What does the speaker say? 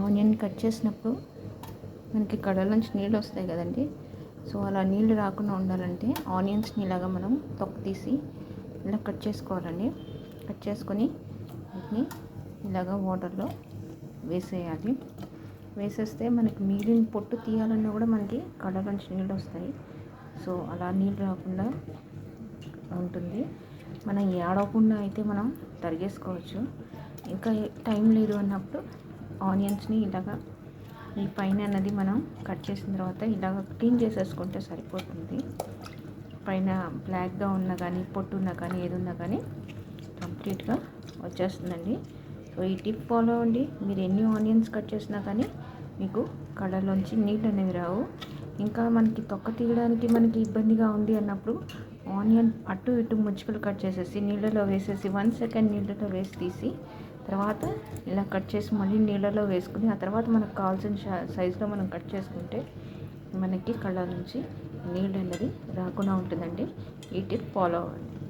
Onion cut చేసినప్పుడు మనకి కడల నుంచి నీళ్ళు వస్తాయి కదండి. సో అలా నీళ్ళు రాకుండా ఉండాలంటే ఆనియన్స్ని ఇలాగా మనం తొక్క తీసి ఇలా కట్ చేసుకోవాలండి. కట్ చేసుకొని వీటిని ఇలాగా వాటర్లో వేసేయాలి. వేసేస్తే మనకి మిగిలిన పొట్టు తీయాలన్నా కూడా మనకి కడల నుంచి నీళ్ళు వస్తాయి. సో అలా నీళ్ళు రాకుండా ఉంటుంది. మనం ఏడవకుండా అయితే మనం తరిగేసుకోవచ్చు. ఇంకా టైం లేదు అన్నప్పుడు ఆనియన్స్ని ఇలాగా ఈ పైన అన్నది మనం కట్ చేసిన తర్వాత ఇలాగ క్లీన్ చేసేసుకుంటే సరిపోతుంది. పైన బ్లాక్గా ఉన్నా కానీ పొట్టు ఉన్నా కానీ ఏది ఉన్నా కానీ కంప్లీట్గా వచ్చేస్తుందండి. సో ఈ టిప్ ఫాలో అవ్వండి. మీరు ఎన్ని ఆనియన్స్ కట్ చేసినా కానీ మీకు కళ్ళలోంచి నీళ్ళు అనేవి రావు. ఇంకా మనకి తొక్క తీయడానికి మనకి ఇబ్బందిగా ఉంది అన్నప్పుడు ఆనియన్ అటు ఇటు ముచ్చుకలు కట్ చేసేసి నీళ్ళలో వేసేసి 1 సెకండ్ నీళ్ళలో వేసి తీసి తర్వాత ఇలా కట్ చేసి మళ్ళీ నీళ్ళలో వేసుకుని ఆ తర్వాత మనకు కావాల్సిన సైజులో మనం కట్ చేసుకుంటే మనకి కళ్ళ నుంచి నీళ్ళు అనేది రాకుండా ఉంటుందండి. ఈ టిప్ ఫాలో అవ్వండి.